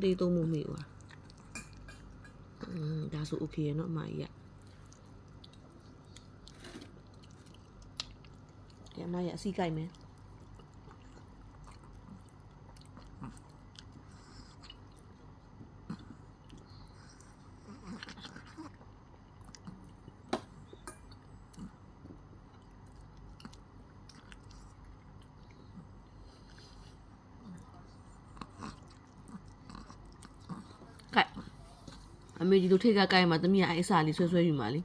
တေးသုံးမှုမိပါဒါဆို okay ရနော်အမကြီးကအမကြီးအစီးကြိုက်မယ်အမေကြီးတို့ထိတ်ကကိုက်မှာသမီးကအဲ့အစာလေးဆွဲယူမှာလေ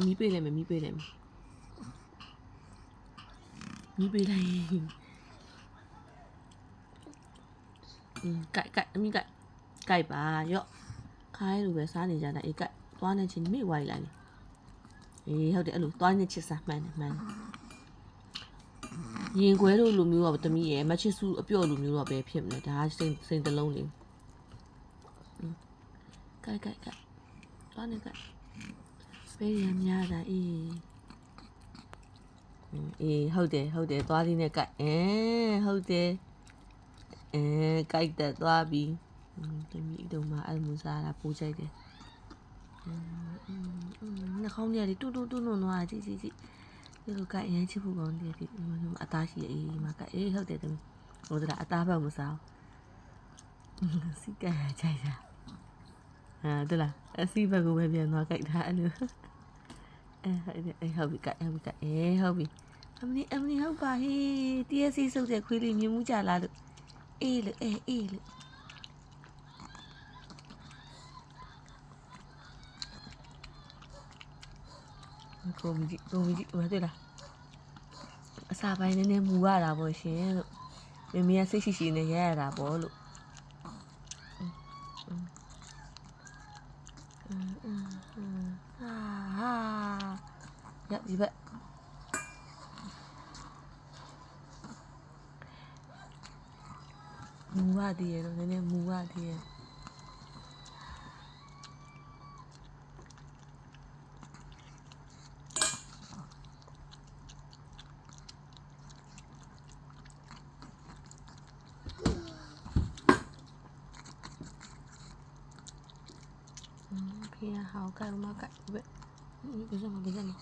မီးပေးလိုက်မယ်မီးပေးလိုက်ကိုက်အမေကိုက်ပါရော့ခိုင်းလိုပဲစားနေကြတာအေးကိုက်သွားနေချင်းမိဝိုင်းလိုက်လေအေးဟုတ်တယ်အဲ့လိုသွားနေချစ်စားမှန်တယ်ရင်ခွဲတို့လိုမျိုးတော့သမီးရဲ့မချစ်စုအပြော့လိုမျိုးတော့ပဲဖြစ်မလဲဒါစိန်တလုံးလေးကိုက်သွားနေကိုက်ပေးရများတာအေးဟုတ်တယ်သွားသေးနဲ့ကိုက်ဟုတ်တယ်ကိုက်တက်သွားပြီသမီးတို့မှအဲ့လိုစားတာပိုးကြိုက်တယ်နှာခေါင်းထဲလေးတူနွားကြည့်ဒီလိုကိုက်အရင်ချစ်ဖို့ကောင်းတယ်ဒီအသားရှိအေးမှာကိုက်ဟုတ်တယ်သမီးဟိုဒါအသားဘောက်မစားဘူးစိတ်ကကြိုက်တာ对啦，စီဘကူပဲပြန်သွားကြိုက်တာအဲ့လိုဟုတ်ပြီဟုတ်ပြီအမနီဟုတ်ပါဟေးတရက်စီစုပ်တဲ့ခွေးလေးမြင်မှုကြလားလို့အေးလို့ကိုမကြီးဟိုတွေ့လားအစာပိုင်းနည်းနည်းမူရတာပေါ့ရှင်လို့မမေကစိတ်ရှိနဲ့ရရတာပေါ့လို့ရဒီဘက်မူရသေးရတော့နည်းနည်းမူရသေးရဖေးဟောက်ကမကဘယ်ဘယ်မှာ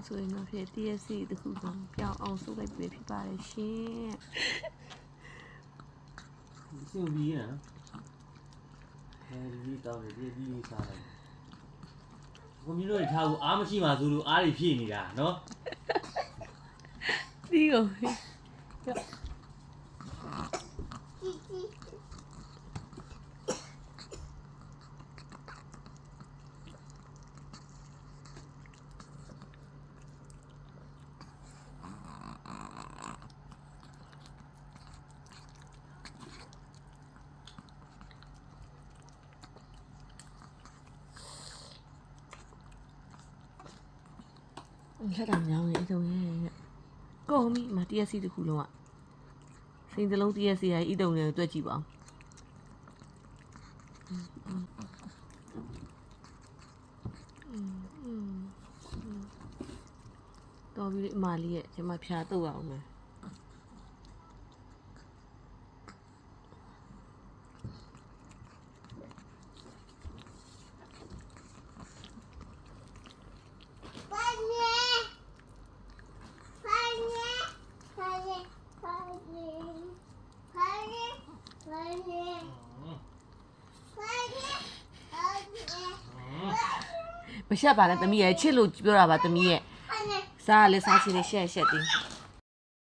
ဆိုရင်တော့ဖြစ် TSC တခုတော့ပြောင်းအောင်စုလိုက်ပြဖြစ်ပါတယ်ရှင်စင်ပြီးရနော်အဲဒီတောင်းနေဒီစားတယ်ကွန်ပျူတာတွေထားဖို့အားမရှိမှဆိုလို့အားတွေဖြည့်နေတာနော်ဒီကိုလက်တောင်ညောင်းနေတုံးရဲ့ကိုမီမ TSC တခုလုံးอ่ะစိန်တလုံး TSC ရဲ့ဤတုံးလေးကိုတွက်ကြည့်ပါတော်ပြီအမလေးရဲ့ကျွန်မဖြာတုတ်အောင်မယ်မရှက်ပါနဲ့သမီးရဲ့ချစ်လို့ပြောတာပါသမီးရဲ့စားလည်းစားချင်နေရှက်တင်း